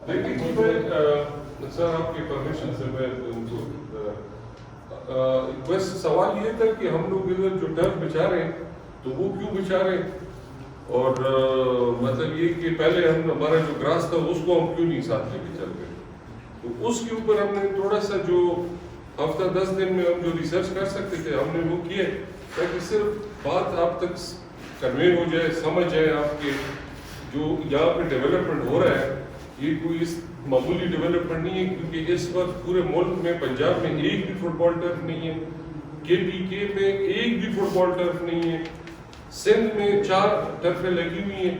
دیکھیے جی میں سر آپ کی پرمیشن سے میں بس سوال یہ تھا کہ ہم لوگ ادھر جو ٹرف بچھا رہے ہیں تو وہ کیوں بچھا رہے ہیں، اور مطلب یہ کہ پہلے ہمارا جو گراس تھا اس کو ہم کیوں نہیں ساتھ لے کے چل رہے، تو اس کے اوپر ہم نے تھوڑا سا جو ہفتہ 10 دن میں ہم جو ریسرچ کر سکتے تھے ہم نے وہ کیے، تاکہ صرف بات آپ تک کنوے ہو جائے، سمجھ جائے آپ کے جو یہاں پہ ڈیولپمنٹ ہو رہا ہے یہ کوئی اس معمولی ڈیولپمنٹ نہیں ہے، کیونکہ اس وقت پورے ملک میں پنجاب میں ایک بھی فٹ بال ٹرف نہیں ہے، KPK میں ایک بھی فٹ بال ٹرف نہیں ہے، سندھ میں 4 ٹرفیں لگی ہوئی ہیں،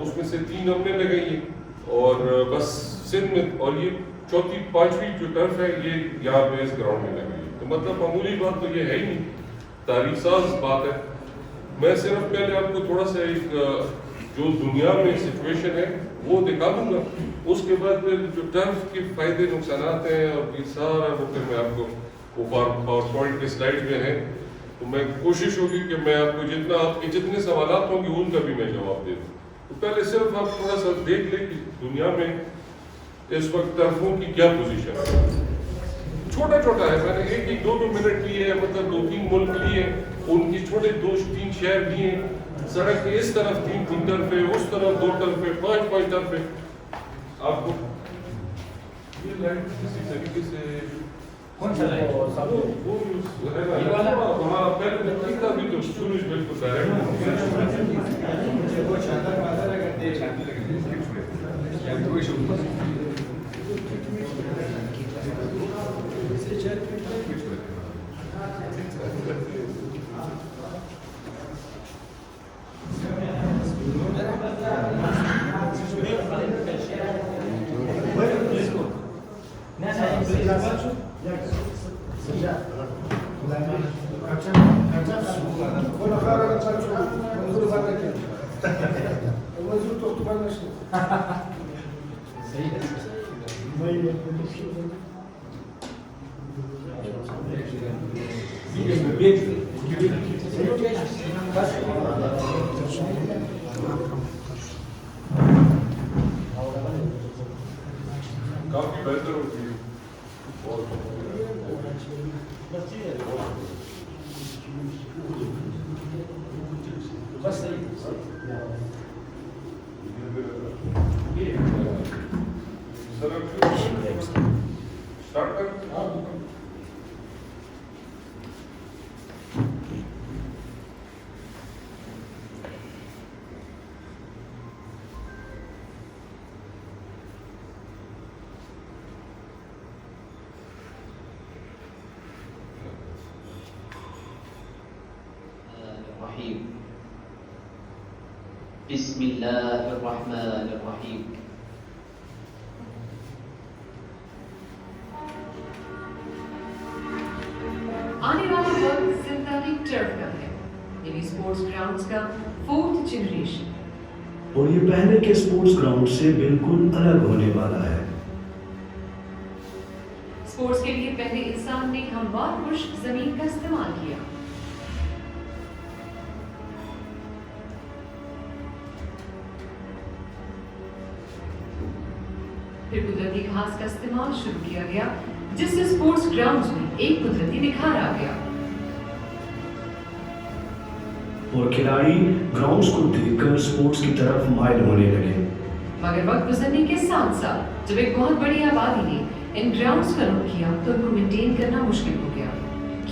اس میں سے 3 ہم نے لگائی ہیں، اور بس سندھ میں، اور یہ 4تھی 5ویں جو ٹرف ہے یہ یہاں پہ اس گراؤنڈ میں لگی ہے، تو مطلب معمولی بات تو یہ ہے ہی نہیں، تاریخ ساز بات ہے۔ میں صرف پہلے آپ کو تھوڑا سا ایک جو دنیا میں سچویشن ہے وہ دکھا دوں گا، اس کے بعد پھر جو ٹرف کے فائدے نقصانات ہیں اور یہ سارا وہ پھر میں آپ کو وہ پاور پوائنٹ کے سلائڈ میں ہے، تو میں کوشش ہوگی کہ میں آپ کو جتنا آپ کے جتنے سوالات ہوں گے ان کا بھی میں جواب دے دوں۔ تو پہلے صرف آپ تھوڑا سا دیکھ لیں کہ دنیا میں اس وقت ٹرفوں کی کیا پوزیشن ہے، چھوٹا چھوٹا ہے، میں نے 1-2 منٹ لیے ہیں، مطلب 2-3 ملک لیے، ان کی چھوٹے 2-3 شہر لیے، سڑک کے اس طرف 3 طرفے، اس طرف 2 طرفے، 5 طرفے، آپ کو یہ لائٹ کسی طریقے سے کون سا لائٹ وہ ہے نا وہاں پہلے نہیں تھا، ابھی تو سورج بالکل ڈائریکٹ کافی بہتر ہوتی ہے، بس بسم اللہ الرحمن الرحیم۔ آنے والا وقت سنتھیٹک ٹرف کا ہے، یعنی اسپورٹس گراؤنڈز کا 4th جنریشن، اور یہ پہلے کے اسپورٹس گراؤنڈ سے بالکل الگ ہونے والا ہے۔ اسپورٹس کے لیے پہلے انسان نے ہموار خشک زمین کا استعمال کیا، پھر قدرتی گھاس کا استعمال شروع کیا گیا، جس سے اسپورٹس گراؤنڈز میں ایک قدرتی نکھار آ گیا، اور کھلاڑی گراؤنڈز کو دیکھ کر اسپورٹس کی طرف مائل ہونے لگے۔ مگر وقت گزرنے کے ساتھ ساتھ جب ایک بہت بڑی آبادی نے ان گراؤنڈز کا رخ کیا تو ان کو مینٹین کرنا مشکل ہو گیا،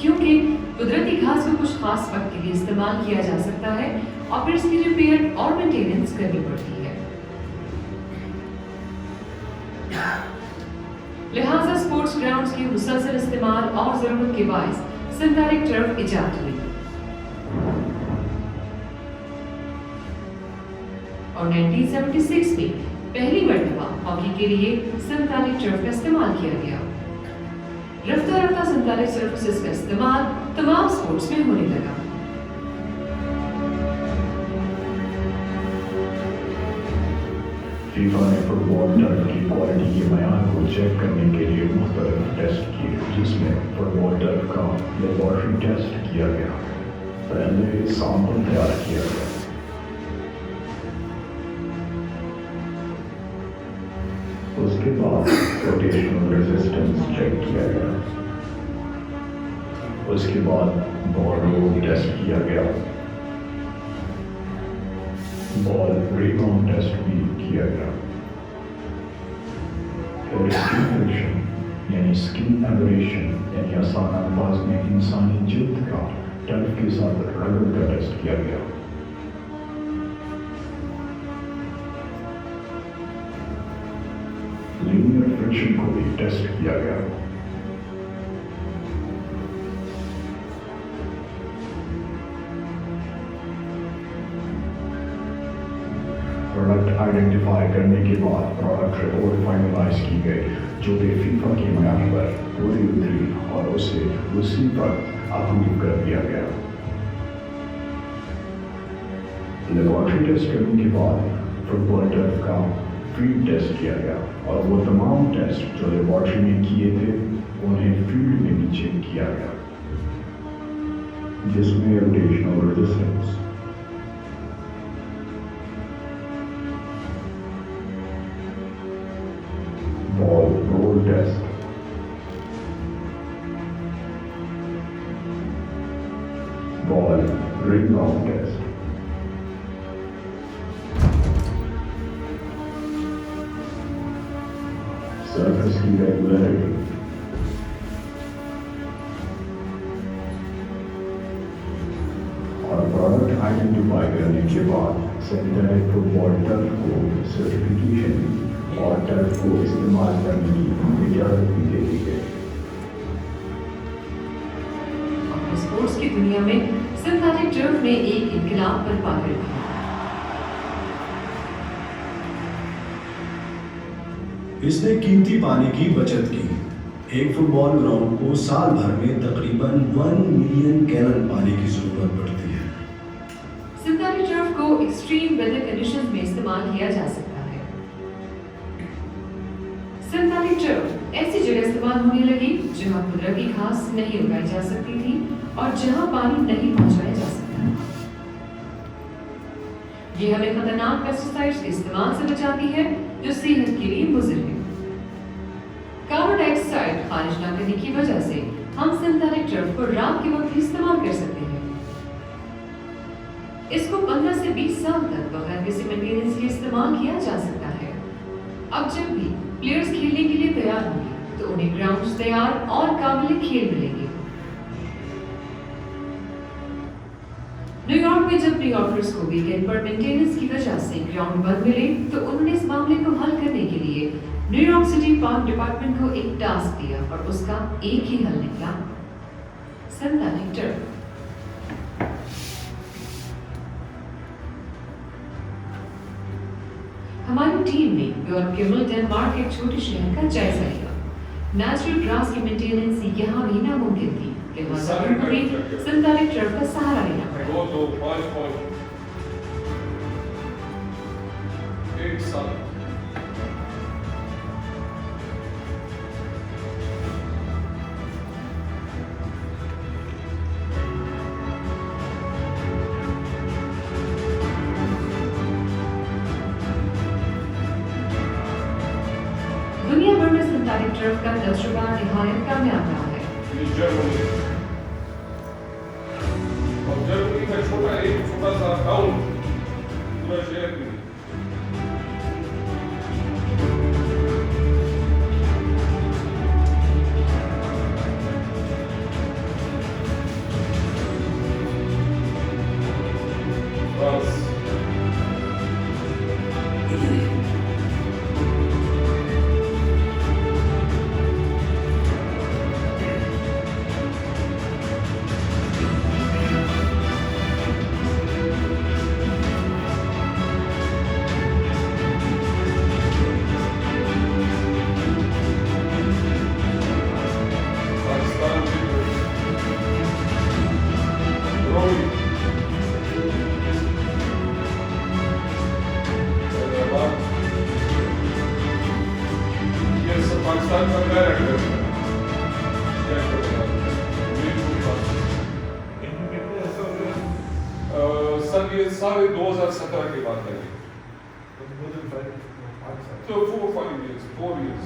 کیونکہ قدرتی گھاس کو کچھ خاص وقت کے لیے استعمال کیا جا سکتا ہے اور پھر اس کی ریپیئر اور مینٹیننس کرنی پڑتی ہے، لہٰذا اسپورٹس گراؤنڈز کی مسلسل استعمال اور ضرورت کے باعث سنتھیٹک ٹرف ایجاد ہوئی، اور 1976 میں پہلی مرتبہ ہاکی کے لیے سنتھیٹک ٹرف کا استعمال کیا گیا۔ رفتہ رفتہ سنتھیٹک سرفیسز کا استعمال تمام اسپورٹس میں ہونے لگا۔ فیفا نے فٹ بال ٹرف کی کوالٹی کے معیار کو چیک کرنے کے لیے مختلف ٹیسٹ کیے، جس میں فٹ بال ٹرف کا لیبارٹری ٹیسٹ کیا گیا، پہلے سیمپل تیار کیا گیا۔ اس کے بعد روٹیشنل ریزسٹنس چیک کیا گیا. اس کے بعد بال رول ٹیسٹ کیا گیا. بال ریباؤنڈ ٹیسٹ بھی کیا گیا. پھر اسکن فریکشن یعنی اسکن ایبریشن یعنی آسان الفاظ میں انسانی جلد کا ٹرف کے ساتھ رگڑ کا ٹیسٹ کیا گیا. لینئر فرکشن کو بھی ٹیسٹ کیا گیا. پروڈکٹ آئیڈینٹیفائی کرنے کے بعد پروڈکٹ رپورٹ فائنلائز کی گئی جو کہ فیفا کے معیار پر پوری اتری اور اسے اسی وقت اپروو کر دیا گیا. لیبارٹری ٹیسٹ کرنے کے بعد فٹ بال ٹرف کا فیلڈ ٹیسٹ کیا گیا اور وہ تمام ٹیسٹ جو لیبارٹری میں کیے تھے انہیں فیلڈ میں بھی چیک کیا گیا جس میں روٹیشنل ریزسٹنس بال رول ٹیسٹ بال ریباؤنڈ ٹیسٹ سرفس کی ریگولیرٹی اور پروڈکٹ آئیڈینٹیفائی کرنے کے بعد سینٹرک فٹ بال ٹرف کو سرٹیفکیشن اور ٹرف کو استعمال کرنے کی اجازت بھی دے دی گئی. اسپورٹس کی دنیا میں سنتھیٹک ٹرف نے ایک انقلاب برپا کر دیا. اس نے قیمتی پانی کی بچت کی. ایک فٹ بال گراؤنڈ کو سال بھر میں تقریباً 1 ملین گیلن پانی کی ضرورت پڑتی ہے. سنتھیٹک ٹرف کو ایکسٹریم ویدر کنڈیشنز میں استعمال کیا جا سکتا ہے. سنتھیٹک ٹرف ایسی جگہ استعمال ہونے لگی جہاں قدرتی گھاس نہیں اگائی جا سکتی تھی اور جہاں پانی نہیں پہنچایا جا سکتا. یہ ہمیں خطرناک پیسٹیسائڈز کے استعمال سے بچاتی ہے جو صحت کے لیے مضر ہے. کاربن ڈائی آکسائڈ خارج نہ کرنے کی وجہ سے ہم سنتھیٹک ٹرف کو رات کے وقت بھی استعمال کر سکتے ہیں. اس کو 15 سے 20 سال تک بغیر کسی مینٹیننس کے استعمال کیا جا سکتا ہے. اب جب بھی پلیئرز کھیلنے کے لیے تیار ہوں گے تو انہیں گراؤنڈز تیار اور قابل کھیل ملیں گے. نیو یارک میں جب نیو یارکرز کو ویکینڈ پر مینٹیننس کی وجہ سے گراؤنڈ بند ملے تو انہوں نے اس معاملے کو حل کرنے کے لیے new York city park department کو ایک ٹاسک دیا اور اس کا ایک ہی حل نکلا: سنتھیٹک ٹرف. ہماری ٹیم نے یورپ کے ملک ڈنمارک کے ایک چھوٹے شہر کا جائزہ لیا. نیچرل گراس کی مینٹیننس یہاں بھی ناممکن تھی لہٰذا انہیں سنتھیٹک ٹرف کا سہارا لینا پڑا. 2 5 ایک سال دنیا بھر میں سنتھیٹک ٹرف کا تجربہ نہایت کامیاب رہا ہے. جرمنی اور جرمنی کا چھوٹا سا ٹاؤن پورا شہر میں فرانس سر یہ سارے 2017 کے بعد لگے. So 4 or 5 years, 4 years.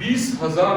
20,000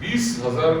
20,000,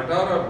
18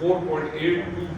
$4.82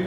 1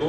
2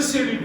SADP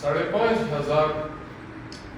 5,500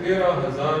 13,000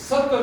70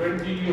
20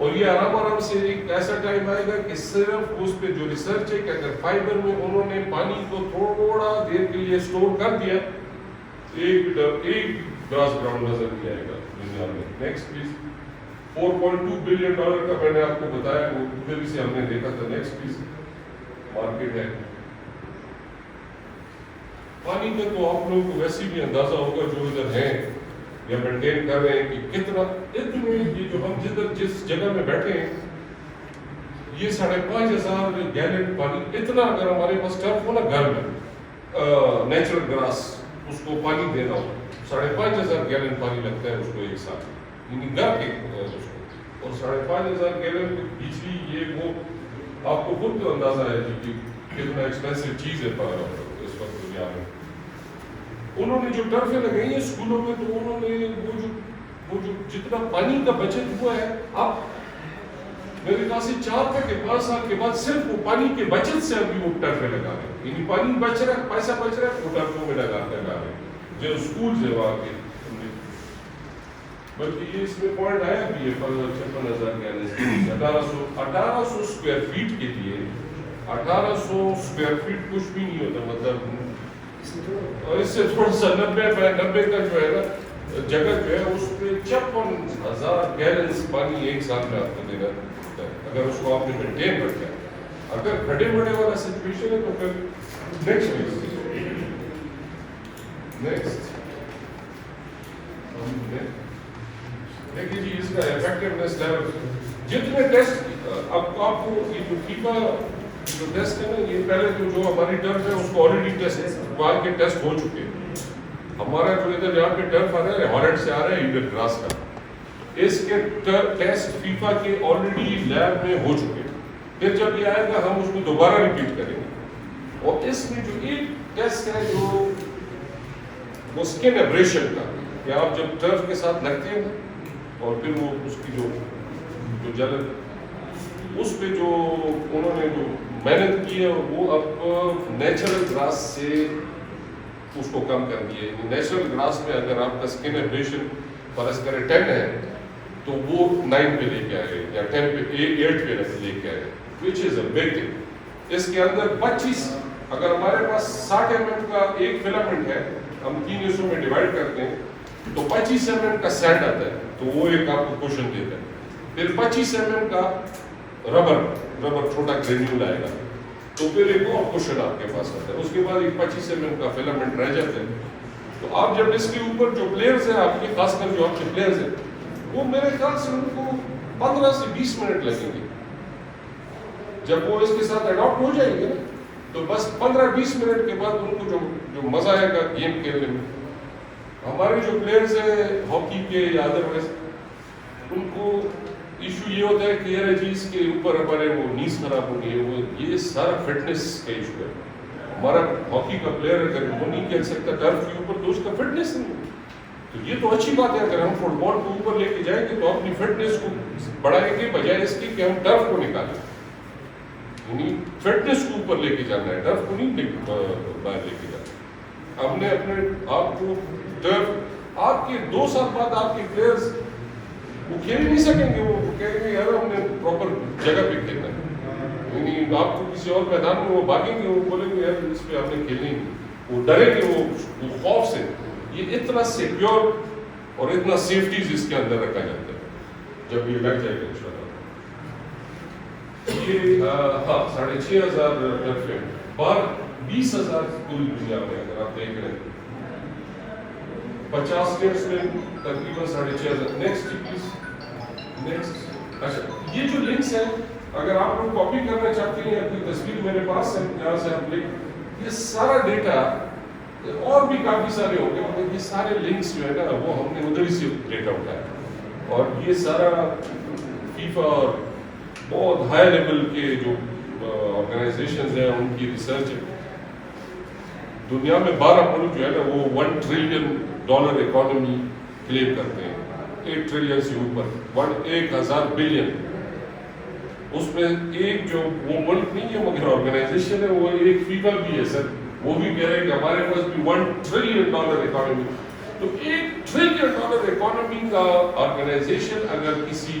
اور یہ آرام سے ایک ایسا ٹائم آئے گا کہ صرف اس پہ جو ریسرچ ہے کہ اگر فائبر میں انہوں نے پانی کو تھوڑا دیر کے لیے اسٹور کر دیا ایک گراس گراؤنڈ نظر نہیں آئے گا دنیا میں. Next please. $4.2 بلین کا میں نے آپ کو بتایا وہ ادھر سے ہم نے دیکھا تھا. Next please. مارکیٹ ہے پانی کا تو آپ لوگوں کو ویسے بھی اندازہ ہوگا جو ادھر ہیں یا مینٹین کر رہے ہیں کہ کتنا اتنے یہ جو ہم جس جگہ میں بیٹھے ہیں یہ 5,500 گیلن پانی اتنا اگر ہمارے پاس ٹرف ہو نا گھر میں نیچرل گراس اس کو پانی دینا ہو 5,500 گیلن پانی لگتا ہے اس کو ایک ساتھ یعنی گھر کے اس کو اور 5,500 گیلن بجلی یہ وہ آپ کو خود اندازہ ہے کہ کتنا ایکسپینسو چیز ہے اس وقت دنیا میں. انہوں نے جو ٹرفیں لگائی ہیں اسکولوں میں تو انہوں نے وہ جو جتنا پانی کا بچت ہوا ہے اب میرے خیال سے 4 کے 5 سال کے بعد صرف وہ پانی کے بچت سے ابھی وہ ٹرفیں لگا رہے ہیں یعنی پانی بچ رہا ہے پیسہ بچ رہا ہے وہ ٹرفوں میں لگا رہے ہیں جو اسکول ہے وہاں کے. بلکہ یہ اس میں پوائنٹ آیا بھی ہے 56,000 گیلن 1800 اسکوائر فیٹ کے لیے 1800 اسکوائر فیٹ کچھ بھی نہیں ہوتا مطلب اور اس سے تھوڑا سا 90 کا جو ہے نا جگہ جو ہے اس پہ 56,000 گیلنز پانی ایک سال میں آپ کو دینا ہوتا ہے اگر اس کو آپ نے مینٹین رکھا ہے. اگر کھڑے بڑے والا سچویشن ہے تو پھر نیکسٹ دیکھیے جی اس کا ایفیکٹونیس لیول جتنے ٹیسٹ اب آپ کو یہ جو فیفا جو ٹیسٹ ہے نا یہ پہلے جو ہماری ٹرف ہے اس کو آلریڈی ٹیسٹ وہاں کے ٹیسٹ ہو چکے ہیں. ہمارا جو ادھر یہاں پہ ٹرف آ رہا ہے ہالینڈ سے آ رہا ہے انڈین گراس کا اس کے ٹیسٹ فیفا کے آلریڈی لیب میں ہو چکے ہیں. پھر جب یہ آئے گا ہم اس کو دوبارہ ریپیٹ کریں گے اور اس میں جو ایک ٹیسٹ ہے جو وہ اسکن ایبریشن کا کہ آپ جب ٹرف کے ساتھ لگتے ہیں اور پھر وہ اس کی جو جل اس پہ جو انہوں نے جو محنت کی ہے وہ اب نیچرل گراس سے اس کو کم کر دیا ہے. نیچرل گراس میں اگر آپ کا اسکن ایبریشن فرض کرے 10 ہے تو وہ 9 پہ لے کے آئے یا 10 پہ 8 پہ لے کے آئے which is a big thing. اس کے اندر 25 اگر ہمارے پاس 60 mm کا ایک فلامنٹ ہے ہم 3 حصوں میں ڈیوائڈ کرتے ہیں تو 25 mm کا سینڈ آتا ہے تو وہ ایک آپ کو کوشن دیتا ہے. پھر 25 mm کا ربر چھوٹا گرینیول آئے گا تو پھر ایک اور کوشن آپ کے پاس آتا ہے. اس کے بعد ایک 25 mm کا فلامنٹ رہ جاتا ہے. تو آپ جب اس کے اوپر جو پلیئرز ہیں آپ کے خاص کر جو آپ کے پلیئرز ہیں وہ میرے خیال سے ان کو 15 سے 20 منٹ لگیں گے. جب وہ اس کے ساتھ اڈاپٹ ہو جائیں گے نا تو بس 15-20 منٹ کے بعد ان کو جو مزہ آئے گا گیم کھیلنے میں. ہمارے جو پلیئرز ہیں ہاکی کے یا ادروائز ان کو ایشو یہ ہوتا ہے کہ یار جی اس کے اوپر ہمارے وہ نیز خراب ہو گئی ہے وہ یہ سارا فٹنس کا ایشو ہے. ہمارا ہاکی کا پلیئر اگر وہ نہیں کھیل سکتا ٹرف کے اوپر تو اس کا فٹنس نہیں ہے. تو یہ تو اچھی بات ہے اگر ہم فٹ بال کو اوپر لے کے جائیں گے تو اپنی فٹنس کو بڑھائیں گے بجائے اس کے کہ ہم ٹرف کو نکالیں. یعنی فٹنس کو اوپر لے کے جانا ہے ٹرف کو نہیں باہر لے کے جانا. ہم نے اپنے آپ کو ٹرف آپ کے 2 سال بعد آپ کے پلیئرز وہ کھیل نہیں سکیں گے. وہ کہیں گے یار ہم نے پراپر جگہ پہ کھیلنا ہے. یعنی آپ کو کسی اور میدان میں وہ بھاگیں گے وہ بولیں گے یار اس پہ ہم نے کھیلنا ہی نہیں. وہ ڈریں گے وہ خوف سے. یہ اتنا سیکیور اور اتنا سیفٹیز اس کے اندر رکھا جاتا ہے جب یہ لگ جائے گا انشاءاللہ. یہ 6,500 ٹرف ہے 20,000 پوری دنیا میں اگر آپ دیکھ رہے ہیں 50 اسٹیٹس میں تقریباً 6,500. Next please. نیکسٹ. اچھا یہ جو لنکس ہیں اگر آپ لوگ کاپی کرنا چاہتے ہیں یا کوئی تصویر میرے پاس ہے جہاں سے آپ لنک یہ سارا ڈیٹا اور بھی کافی سارے ہو گئے مگر یہ سارے لنکس جو ہے نا وہ ہم نے ادھر ہی سے ڈیٹا اٹھایا اور یہ سارا فیفا اور بہت ہائی لیول کے جو آرگنائزیشنز ہیں ان کی ریسرچ ہے. دنیا میں 12 ملک جو ہے نا وہ $1 ٹریلین اکانومی کلیم کرتے ہیں. 8 ٹریلین سے اوپر 1,000 بلین. اس میں ایک جو وہ ملک نہیں ہے مگر آرگنائزیشن ہے وہ ایک فیفا بھی ہے سر. وہ بھی کہہ رہے ہیں کہ ہمارے پاس بھی $1 ٹریلین اکانومی. تو $1 ٹریلین اکانومی کا آرگنائزیشن اگر کسی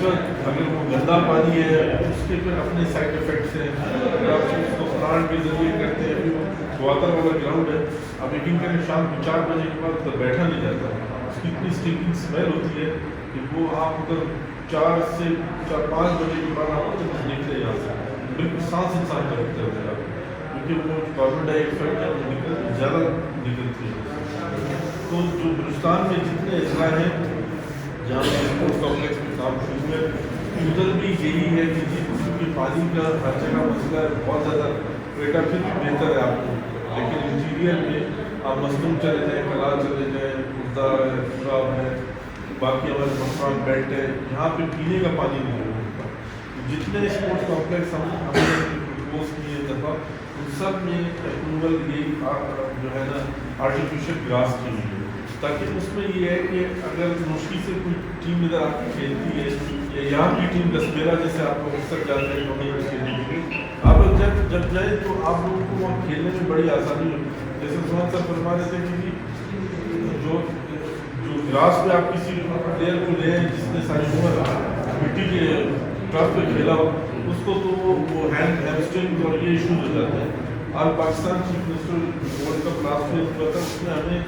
اس وقت اگر وہ گندا پانی ہے اس کے پھر اپنے سائڈ افیکٹس ہیں. اگر آپ اس کو پلانٹ کے ذریعے کرتے ہیں, ابھی وہ واٹر والا گراؤنڈ ہے, آپ یقین کریں شام کو 4 بجے کے بعد ادھر بیٹھا نہیں جاتا. اس کی اتنی اسٹنکنگ اسمیل ہوتی ہے کہ وہ آپ ادھر 4 سے 5 بجے کے بعد آپ ادھر نکلے جا سکتے ہیں. بالکل سانس انسان کا رکھتے ہوتے ہیں آپ, کیونکہ وہ کاربن ڈائی آکسائڈ ہے وہ زیادہ نکلتی ہے. تو جو بلوچستان میں جتنے اضلاع ہیں جہاں اسپورٹس کمپلیکس میں کام شروع ہے, ادھر بھی یہی ہے کہ کیونکہ پانی کا ہر جگہ مسئلہ ہے بہت زیادہ. بیٹا پھر بھی بہتر ہے آپ کو, لیکن انٹیریئر میں آپ مصنوع چلے جائیں, کلا چلے جائیں, خردہ ہے, پورا ہے, باقی ہمارے مقام بیلٹ ہے, یہاں پہ پینے کا پانی نہیں ہوتا. جتنے اسپورٹس کمپلیکس ہم نے پرپوز کیے دفعہ ان سب میں اپروول یہی جو ہے نا آرٹیفیشیل گراس کی ہوئی ہے, تاکہ اس میں یہ ہے کہ اگر مشکل سے کوئی ٹیم ادھر آپ کی کھیلتی ہے یا یہاں کی ٹیم دسمیرا جیسے آپ کو اکثر جاتے ہیں ٹورنامنٹ کھیلنے کے لیے, آپ جب جائیں تو آپ لوگوں کو وہاں کھیلنے میں بڑی آسانی ہو. جیسے عثمان صاحب فرما رہے تھے کہ جو گراس پہ آپ کسی پلیئر کو لیں جس نے ساری عمر مٹی کے ٹرف پہ کھیلا ہو, اس کو تو وہ ہیمسٹرنگ اور یہ ایشوز ہو جاتے ہیں. آج Pakistan chief minister world cup last میں ہوا تھا, اس میں ہمیں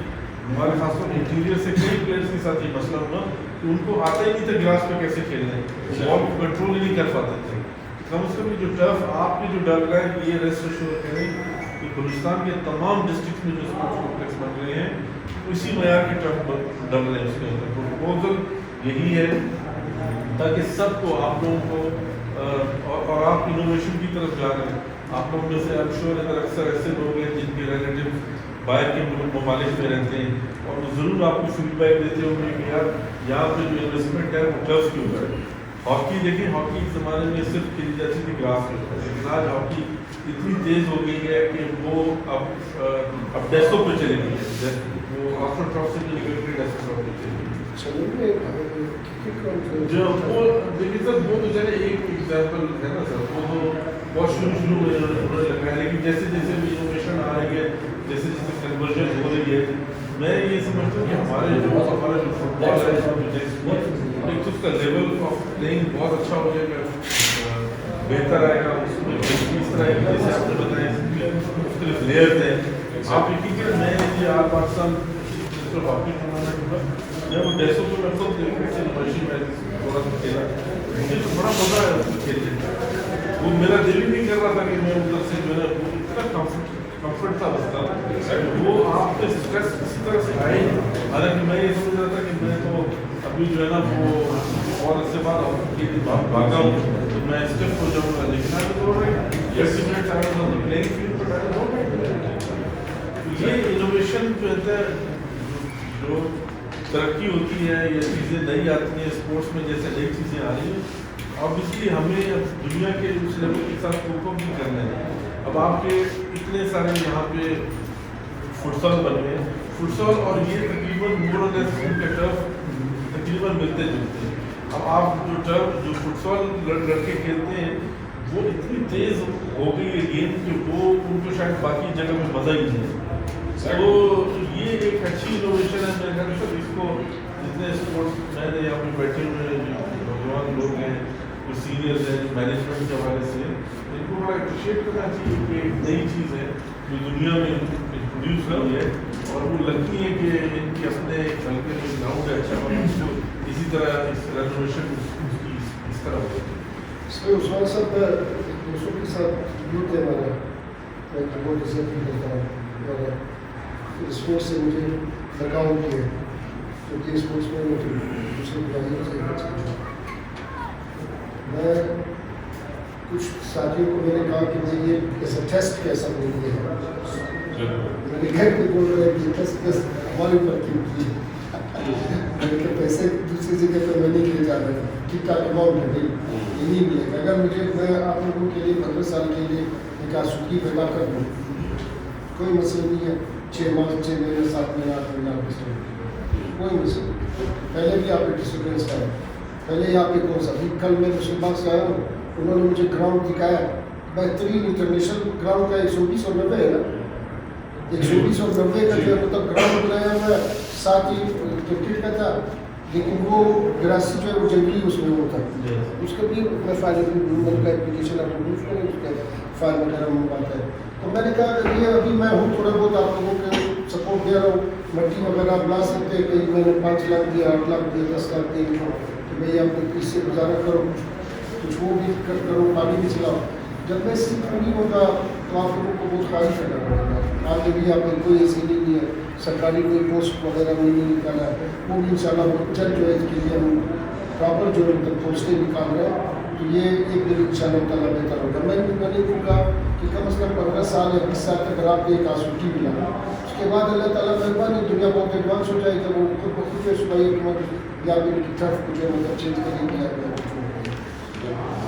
ہمارے خاص طور انٹیریئر سے کئی پلیئرس کے ساتھ یہ مسئلہ ہوا کہ ان کو آتا ہی نہیں تھا گراس پہ کیسے کھیلنا ہے, بال کو کنٹرول ہی نہیں کر پاتے تھے. کم از کم جو ٹرف آپ کے جو ڈل رہا ہے یہ ریسٹ ایشور کریں کہ بلوچستان کے تمام ڈسٹرکٹس میں جو اسپورٹس کمپلیکس بن رہے ہیں اسی معیار کے ٹرف ڈل رہے ہیں. اس کے اندر پروپوزل یہی ہے تاکہ سب کو آپ لوگوں کو اور آپ انوویشن کی طرف جا رہے ہیں. آپ لوگوں میں سے اب شور ادھر اکثر ایسے لوگ ہیں جن کے ریلیٹیو باہر کے ممالک میں رہتے ہیں اور وہ ضرور آپ کو فیڈ بیک دیتے ہوں گے کہ یار یہاں پہ جو انویسٹمنٹ ہے وہ ٹرف کے اوپر ہے. ہاکی دیکھیں, ہاکی اس زمانے میں صرف کھیلی جاتی تھی گراس کے اوپر, لیکن آج ہاکی اتنی تیز ہو گئی ہے کہ وہ اب ڈیسکوں پہ چلے گئی ہے. وہ آفٹر ٹراپ سے بھی نکل کے ڈیسک ٹراپ پہ چلے گئی. جو وہ دیکھیے سر, وہ تو چلے ایک ایگزامپل ہے نا سر, وہ تو بہت شروع میں انہوں نے لگا ہے, لیکن جیسے جیسے بھی انوویشن آ رہی ہے, جیسے جیسے کنورژن ہو رہی ہے, میں یہ سمجھتا ہوں کہ ہمارا جو فٹ بال ہے ایک تو اس کا لیول آف پلینگ بہت اچھا ہو جائے گا, بہتر آئے گا. اس میں اس طرح کی جیسے آپ نے بتایا مختلف لیئرز ہیں. آپ یقین کریں میں یہ آج پاکستان صرف ہاکی ٹورنامنٹ ہوگا, میں وہ ڈیسوں کو میں خود کرکٹ سے نمائشی میں تھوڑا سا کھیلا, مجھے تو بڑا مزہ آیا اس کو کھیلنے کا. وہ میرا دل ہی نہیں کر رہا تھا کہ میں ادھر سے جو ہے اتنا کمفرٹ تھا اس کا, وہ آپ کے اسٹریس کسی طرح سے آئے. حالانکہ میں یہ سمجھ رہا تھا کہ میں تو ابھی جو ہے نا وہ اور اس سے بعد بھاگا ہوں تو میں اسٹیپ ہو جاؤں گا, لیکن آج تو پلینگ فیلڈ پر یہ انوویشن جو ہے جو ترقی ہوتی ہے یا چیزیں نئی آتی ہیں اسپورٹس میں, جیسے نئی چیزیں آ رہی ہیں, obviously ہمیں اب دنیا کے اس لیول کے ساتھ کوپ اپ بھی کرنا ہے. اب آپ کے اتنے سارے یہاں پہ فٹ سال بن گئے, فٹ سال اور یہ تقریباً مور اور لیس ان کے ٹرف تقریباً ملتے جلتے ہیں. اب آپ جو ٹرف جو فٹ سال لڑکے کھیلتے ہیں وہ اتنی تیز ہو گئی ہے گیم کہ وہ ان کو شاید باقی جگہ میں مزہ ہی نہیں ہے. تو یہ ایک اچھی انوویشن ہے میرے خیال میں. اس کو جتنے اسپورٹس میں نے یہاں پہ بیٹھے ہوئے نوجوان لوگ ہیں, کچھ سینئرز ہیں مینجمنٹ کے حوالے سے, ان کو بڑا اپریشیٹ کرنا چاہیے کہ ایک نئی چیز ہے جو دنیا میں انٹروڈیوس ہوئی ہے اور وہ لگتی ہے کہ ان کے اپنے ہلکے جو گراؤنڈ ہے اچھا بنا, اس کو اسی طرح اس رینوویشن اس طرح ہو. عثمان صاحب دوستوں کے ساتھ جڑتے ہمارا میں بہت عزت بھی کرتا ہوں اور اسپورٹس سے مجھے لگاؤ کیا ہے کیونکہ اسپورٹس میں مجھے دوسرے کھلاڑیوں سے میں کچھ ساتھیوں کو میں نے کہا کہ میں یہ ایسا ٹیسٹ کیسا نہیں ہے, میں نے گھر پہ بول رہا ہے کہ ٹیسٹ ہمارے اوپر کیوں کیے, پیسے دوسری جگہ پہ میں نہیں کیے جا رہا تھا, ٹھیک ٹھاک اماؤنٹ ہے نہیں, یہ نہیں ملے گا. اگر مجھے میں آپ لوگوں کے لیے 15 سال کے لیے ایک آسودگی پیدا کر دوں کوئی مسئلہ نہیں ہے. 6 ماہ 6 مہینے 7 مہینے 8 مہینے کوئی مسئلہ نہیں. پہلے بھی آپ ایک ڈسپلنس کا ہے, پہلے یہاں پہ کون سا کل میں مسلم باغ سے آیا ہوں, انہوں نے مجھے گراؤنڈ دکھایا, بہترین انٹرنیشنل گراؤنڈ کا 120 اور 90 ہے نا, 120 اور 90 کا جو ہے مطلب گراؤنڈ بنایا ہوا ہے, ساتھ ہی کرکٹ کا تھا, لیکن وہ گراسی جو ہے وہ جنگلی اس میں وہ تھا، اس کا بھی میں فائل کا اپلیکیشن آپ کو پروف کریں، اس کا فائل وغیرہ منگواتا ہے. تو میں نے کہا کہ یہ ابھی میں ہوں تھوڑا بہت آپ لوگوں کے سپورٹ دے رہا ہوں، مٹی وغیرہ آپ لا سکتے ہیں، کہیں میں نے 5 لاکھ دیا، 8 لاکھ دیا، 10 لاکھ دیا کہ بھائی آپ اس سے گزارا کرو، کچھ وہ بھی کرو، پانی بھی چلاؤ. جب میں اس سے پوری ہوگا تو آپ لوگوں کو بہت خواہش کرنا پڑے گا. آگے بھی آپ کو کوئی ایسی نہیں ہے، سرکاری کوئی پوسٹ وغیرہ میں نہیں نکالا، وہ بھی انشاءاللہ بہت جلد جو ہے اس کے لیے ہم پراپر جو ہے پوسٹیں نکال رہے ہیں. تو یہ ایک دن انشاءاللہ تعالیٰ بہتر ہوگا. میں نے کہا کہ کم از کم 15 سال یا 20 سال تک اگر آپ کو ایک آسوٹی ملا، اس کے بعد اللہ تعالیٰ مہربانی دنیا بہت ایڈوانس ہو جائے گا، وہ خود بخود جو صبح حکومت یا میری ٹرف کو جو ہے مطلب چینج کریں گے.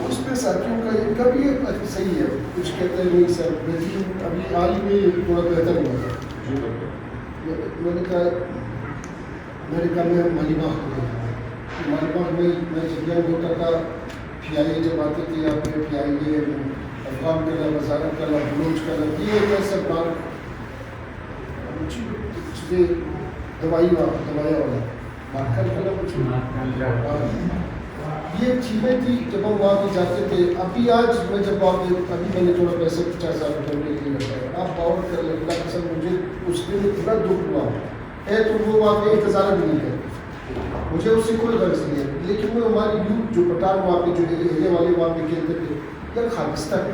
اس پہ ساتھیوں کا ان کا بھی صحیح ہے، کچھ کہتے ہیں نہیں سر بہترین ابھی حال ہی میں تھوڑا بہتر ہوا. میں نے کہا میں مالی باغ ہو گیا. مالی باغ میں جب یہاں ہوتا تھا، پی آئی جب آتے تھے یہاں پہ پی آئی اے افغان کلر، وزارت کلر، بلوچ کلر، یہ ایسا بار چیزیں دوائیاں والا مارکر کلر کچھ یہ چیزیں تھی جب ہم وہاں پہ جاتے تھے. ابھی آج میں جب وہاں پہ ابھی میں نے تھوڑا پیسے 50,000 روپئے کے لیے لگا ہے. آپ باور کر لیں اللہ کے ساتھ مجھے اس دن اتنا دکھ ہوا ہے تو وہ وہاں پہ انتظار بھی نہیں کرتے، مجھے اس سے کوئی غرض نہیں ہے. لیکن وہ ہماری یوتھ جو پٹھان وہاں پہ جو ایریا والے وہاں پہ کھیلتے تھے، یا خاکستان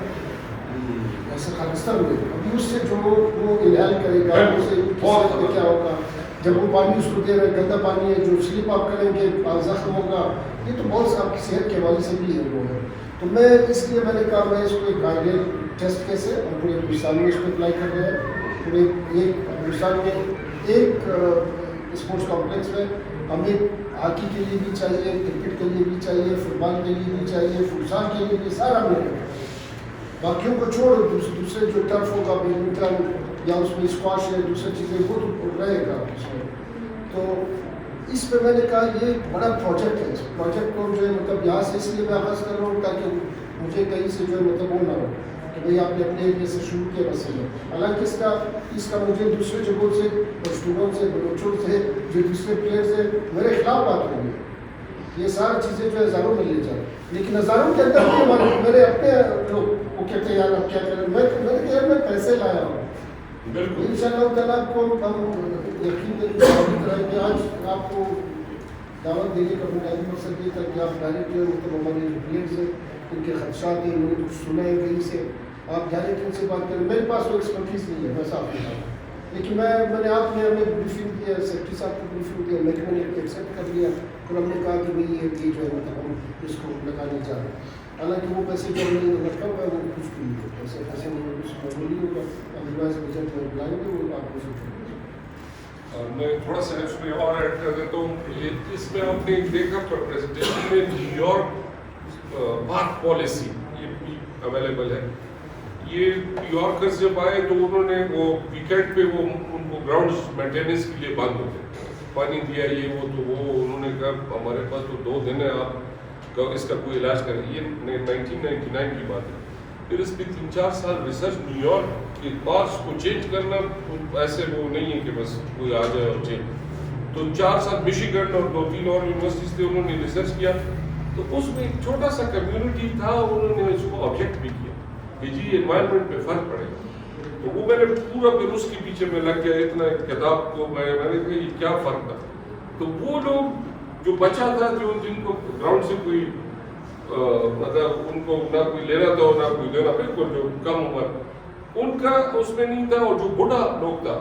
ایسا خاکستان ہوئے. ابھی اس سے جو وہ انہیل کرے گا اسے کیا ہوگا جب وہ پانی اس کو دے رہے گندا پانی ہے، جو سلیپ آپ کریں گے زخم ہوگا. یہ تو بہت آپ کی صحت کے حوالے سے بھی ہے وہ ہے. تو میں اس لیے میں نے کہا میں اس کو ایک آئیڈیل ٹیسٹ کیسے ہم پورے ہندوستان میں اس کو اپلائی کر رہے ہیں. پورے ایک ہندوستان میں ایک اسپورٹس کمپلیکس میں ہمیں ہاکی کے لیے بھی چاہیے، کرکٹ کے لیے بھی چاہیے، فٹ بال کے لیے بھی چاہیے، فٹسال کے لیے بھی، سارا ہم نے باقیوں کو چھوڑ دوسرے جو ٹرف ہوگا بیڈمنٹن یا اس میں اسکواش ہے دوسری چیزیں وہ تو رہے گا اس میں. تو اس پہ میں نے کہا یہ بڑا پروجیکٹ ہے. اس پروجیکٹ کو جو ہے مطلب یہاں سے اس لیے میں آغاز کر رہا ہوں تاکہ مجھے کہیں سے جو ہے مطلب وہ نہ ہو کہ بھائی آپ نے اپنے ایریے سے شروع کیا بس ہے. حالانکہ اس کا مجھے دوسرے جگہوں سے اسٹوڈنٹ سے بلوچوں سے جو دوسرے پلیئر سے میرے خلاف بات ہو گئی. یہ ساری چیزیں جو ہے ہزاروں میں لے جائیں، لیکن ہزاروں کے اندر بھی ہمارے میرے اپنے لوگ وہ کہتے ہیں یار آپ کیا کریں. میں نے کہا میں پیسے لایا ہوں بالکل ان شاء اللہ تعالیٰ کو ہم یقین کریں کہ آج آپ کو دعوت دینے کا بنیادی مقصد یہ تھا کہ آپ ڈائریکٹ جو مطلب ہمارے جو پلیئرس ہیں ان کے خدشات ہیں، انہوں نے کچھ سنا ہے کہیں سے، آپ ڈائریکٹ ان سے بات کریں. میرے پاس تو ایکسپرٹیز نہیں ہے، میں صاف نہیں ہوں، لیکن میں نے آپ نے ہمیں بریفنگ دیا، سیکرٹری صاحب کو بریفنگ دیا، محکمے نے ایکسیپٹ کر لیا اور ہم نے کہا کہ بھائی یہ جو ہے مطلب ہم اس کو لگانے جا رہے ہیں. حالانکہ وہ پیسے جو میں نے رکھا ہوا ہے وہ کچھ بھی نہیں ہے، پیسے نہیں کچھ معمولی ہوگا. ادروائز بجٹ میں بلائیں گے وہ آپ کو میں تھوڑا سا اس میں اور ایڈ کر دیتا ہوں. اس میں آپ نے دیکھا پریزنٹیشن میں نیو یارک پارک پالیسی یہ بھی اویلیبل ہے. یہ یارکرز جب آئے تو انہوں نے وہ ویکینڈ پہ وہ ان کو گراؤنڈز مینٹیننس کے لیے بند ہوتے پانی دیا یہ وہ تو وہ انہوں نے کہا ہمارے پاس تو 2 دن ہے آپ اس کا کوئی علاج کریں. یہ 1999 کی بات ہے. پھر اس پہ 3-4 سال ریسرچ نیو یارک کے پارکس کو چینج کرنا ایسے وہ نہیں ہے کہ بس کوئی آ جائے اور چینج. تو 4 سال مشیگن اور 2-3 اور یونیورسٹیز تھے انہوں نے ریسرچ کیا. تو اس میں ایک چھوٹا سا کمیونٹی تھا، انہوں نے اس کو آبجیکٹ بھی کیا کہ جی انوائرمنٹ پہ فرق پڑے گا. تو وہ میں نے پورا پھر اس کے پیچھے میں لگ گیا اتنا کتاب کو میں نے کہا یہ کیا فرق تھا. تو وہ لوگ جو بچا تھا جو جن کو گراؤنڈ سے کوئی مطلب ان کو نہ کوئی لینا تھا نہ کوئی دینا، بالکل جو کم عمر ان کا اس میں نہیں تھا. اور جو بوڑھا لوگ تھا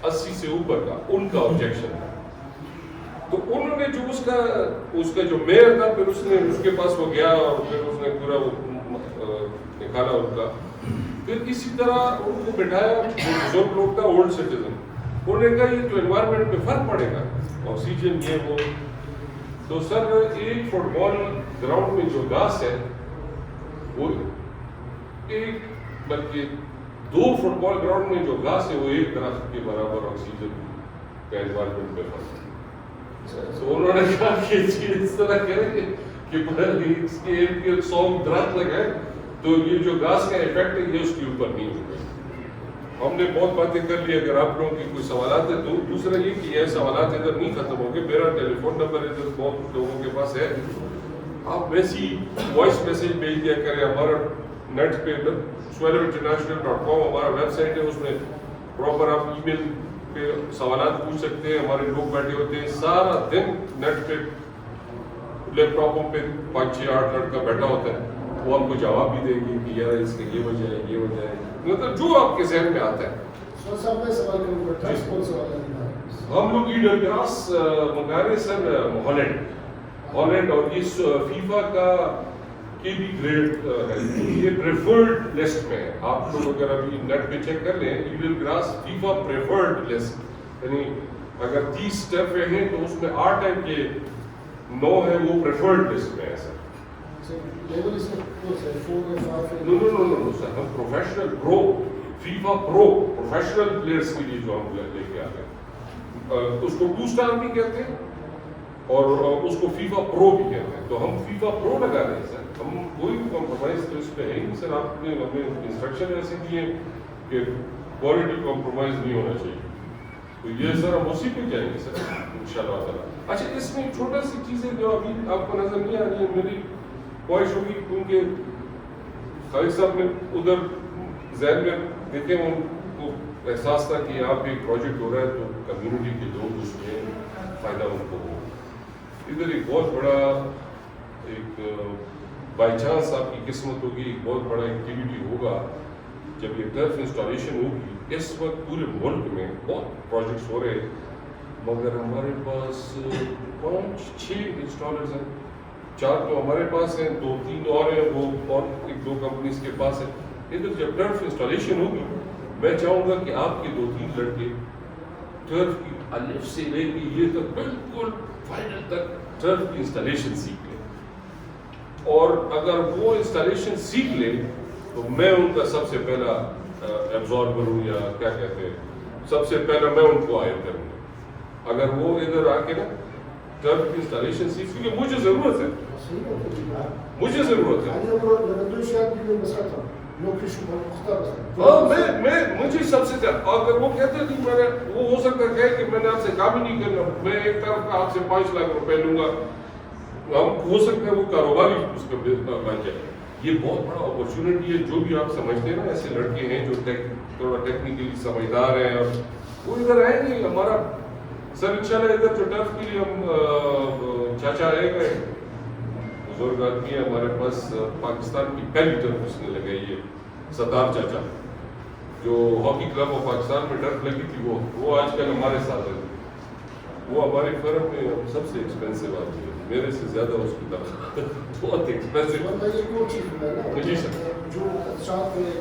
80 سے اوپر کا ان کا آبجیکشن تھا. تو انہوں نے جو اس کا جو میئر تھا پھر اس نے اس کے پاس وہ گیا اور پھر اس نے پورا وہ نکالا ان کا. پھر اسی طرح ان کو بٹھایا جو بزرگ لوگ تھا اولڈ سٹیزن، انہوں نے کہا یہ تو انوائرمنٹ پہ فرق پڑے گا آکسیجن یہ وہ. تو سر ایک فٹ بال گراؤنڈ میں جو گھاس ہے وہ ایک بلکہ 2 فٹ بال گراؤنڈ میں جو گھاس ہے وہ 1 درخت کے برابر آکسیجن کا انوائرمنٹ پہ فرق ہے. تو انہوں نے کہا کہ اس طرح کریں کہ اس کے 100 درخت لگائے تو یہ جو گھاس کا افیکٹ ہے یہ اس کے اوپر نہیں ہوگا. ہم نے بہت باتیں کر لی. اگر آپ لوگوں کی کوئی سوالات ہیں تو دوسرا یہ کہ یہ سوالات ادھر نہیں ختم ہوں گے. میرا ٹیلی فون نمبر ادھر بہت لوگوں کے پاس ہے, آپ ویسی وائس میسیج بھیج دیا کریں. ہمارا نیٹ پہ swellovinternational.com ہمارا ویب سائٹ ہے, اس میں پراپر آپ ای میل پہ سوالات پوچھ سکتے ہیں. ہمارے لوگ بیٹھے ہوتے ہیں سارا دن نیٹ پہ, لیپ ٹاپوں پہ 5-6-8 لڑکا بیٹھا ہوتا ہے, وہ ہم کو جواب بھی دیں گے کہ یار اس کی یہ وجہ ہے, یہ وجہ ہے, مطلب جو آپ کے ذہن میں آتا ہے. صاحب میں سوال کروں گا, ٹرسٹ کون سوال ہے؟ ہم لوگ ایڈر گراس منگا رہے سر ہالینڈ, اور اس فیفا کا کے بھی گریڈ ہے, یہ پریفرڈ لسٹ میں ہے. آپ لوگ اگر ابھی نیٹ پہ چیک کر لیں ایڈر گراس فیفا پریفرڈ لسٹ, یعنی اگر 30 ٹرفیں ہیں تو اس میں 8 ہیں کہ 9 ہے وہ پریفرڈ لسٹ میں ہے سر. لیول اس میں کون سا ہے؟ 4 ہے 5 ہے؟ نو سر, ہم پروفیشنل پرو فیفا پرو پروفیشنل پلیئرس کے لیے جو ہم لے کے آ گئے, اس کو 2 اسٹار بھی کہتے ہیں اور اس کو فیفا پرو بھی کہتے ہیں. تو ہم فیفا پرو لگا رہے ہیں سر, ہم کوئی بھی کمپرومائز تو اس پہ ہے ہی نہیں سر. آپ نے ہمیں انسٹرکشن ایسے دیے کہ کوالٹی کمپرومائز نہیں ہونا چاہیے, تو یہ سر ہم اسی پہ جائیں گے سر انشاءاللہ تعالیٰ. اچھا, اس میں چھوٹا سی چیزیں جو ابھی آپ کو نظر نہیں آ رہی ہے, میری خواہش ہوگی کیونکہ خالد صاحب نے ادھر ذہن میں دیکھے, ان کو احساس تھا کہ یہاں پہ ایک پروجیکٹ ہو رہا ہے تو کمیونٹی کے لوگ اس میں فائدہ ان کو ہو. ادھر ایک بہت بڑا ایک بائی چانس آپ کی قسمت ہوگی, ایک بہت بڑا ایکٹیویٹی ہوگا جب یہ ٹرف انسٹالیشن ہوگی. اس وقت پورے ملک میں بہت پروجیکٹس ہو رہے ہیں, مگر ہمارے پاس 5-6 انسٹالرز ہیں. 4 تو ہمارے پاس ہیں, 2-3 اور ہیں, وہ اور 1-2 کمپنیز کے پاس ہیں. ادھر جب ٹرف انسٹالیشن ہوگی میں چاہوں گا کہ آپ کے 2-3 لڑکے ٹرف کی الف سے لے کے یہ تک بالکل فائنل تک ٹرف کی انسٹالیشن سیکھ لیں, اور اگر وہ انسٹالیشن سیکھ لیں تو میں ان کا سب سے پہلا ایبزاربر ہوں, یا کیا کہتے ہیں, سب سے پہلا میں ان کو عائد کروں گا. اگر وہ ادھر آ کے نا ٹرف کی انسٹالیشن سیکھ, کیونکہ مجھے ضرورت ہے, مجھے ضرورت ہے. مجھے سب سے اگر وہ کہتے ہیں میں نے, وہ ہو سکتا ہے کہ میں نے آپ سے کام ہی نہیں کرنا, میں ایک طرف کا آپ سے 5 لاکھ روپے لوں گا, ہم ہو سکتا ہے وہ کاروباری اس کا بن جائے. یہ بہت بڑا اپرچونٹی ہے. جو بھی آپ سمجھتے ہیں نا ایسے لڑکے ہیں جو تھوڑا ٹیکنیکلی سمجھدار ہیں, اور وہ ادھر آئیں گے. ہمارا سر انشاءاللہ ادھر جو ٹرف کے لیے ہم چاچا آئے گئے, بزرگ آدمی ہے ہمارے پاس, پاکستان کی پہلی ٹرف اس نے لگائی ہے, ستار چاچا, جو ہاکی کلب آف پاکستان میں ٹرف لگی تھی, وہ آج کل ہمارے ساتھ ہے. وہ ہماری فرم میں سب سے ایکسپینسو آدمی ہے, میرے سے زیادہ اس کی طرف بہت ایکسپینسو. جی سر, جو خدشات ہیں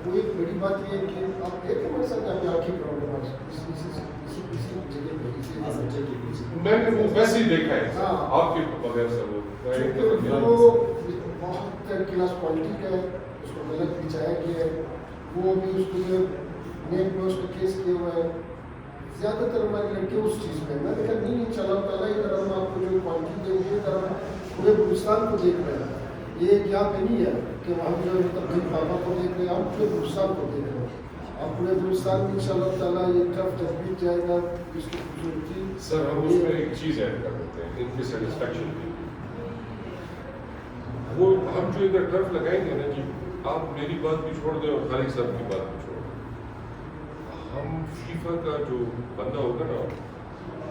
وہ ایک بڑی بات یہ ہے کہ آپ ایک ہمارے ساتھ آپ کی آنکھیں پرابلم میں نے وہ ویسے ہی دیکھا ہے آپ کے بغیر سر, وہ بہت کلاس کوالٹی کا ہے, اس کو غلط بچایا گیا ہے, وہ بھی اس کو جو نیم پہ اس کو کیس کیا ہوا ہے. زیادہ تر ہمارے لڑکے اس چیز میں, میں نے کہا نہیں ان شاء اللہ تعالیٰ ادھر ہم آپ کو جو کوالٹی دیں گے ادھر ہم پورے بلوچستان کو دیکھ رہے ہیں. یہ یہاں پہ نہیں ہے کہ ہم جو تبدیل پاپا کو دیکھ رہے ہیں, ہم پورے بلوچستان کو دیکھ رہے ہیں. اب پورے بلوچستان میں ان شاء اللہ تعالیٰ یہ ٹرف جب بیت جائے گا اس کی خوبصورتی. سر ہم اس میں ایک چیز ایڈ کر دیتے ہیں ان کی سیٹسفیکشن کے لیے. وہ ہم جو ادھر ٹرف لگائیں گے نا جی, آپ میری بات بھی چھوڑ دیں اور خالد صاحب کی بات بھی چھوڑ دیں, ہم فیفا کا جو بندہ ہوگا نا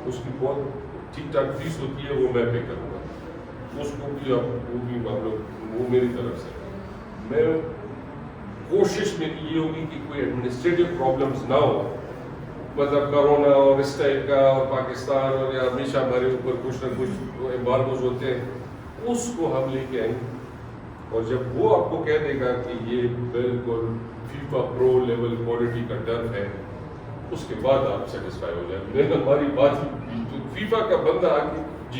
اس کی بہت ٹھیک ٹھاک فیس ہوتی ہے, وہ میں پے کروں گا. اس کو بھی آپ وہ بھی وہ میری طرف سے. میں کوشش میری یہ ہوگی کہ کوئی ایڈمنسٹریٹو پرابلمس نہ ہو, مطلب کرونا اور اس ٹائپ کا, اور پاکستان اور یا ہمیشہ ہمارے اوپر کچھ نہ کچھ ایمبارگوز ہوتے ہیں, اس کو ہم لے کے آئیں گے. اور جب وہ آپ کو کہہ دے گا کہ یہ بالکل فیفا پرو لیول کوالٹی کا ٹرف ہے, اس کے بعد آپ سیٹسفائی ہو جائیں. میں ہماری بات ہی فیفا کا بندہ آ کے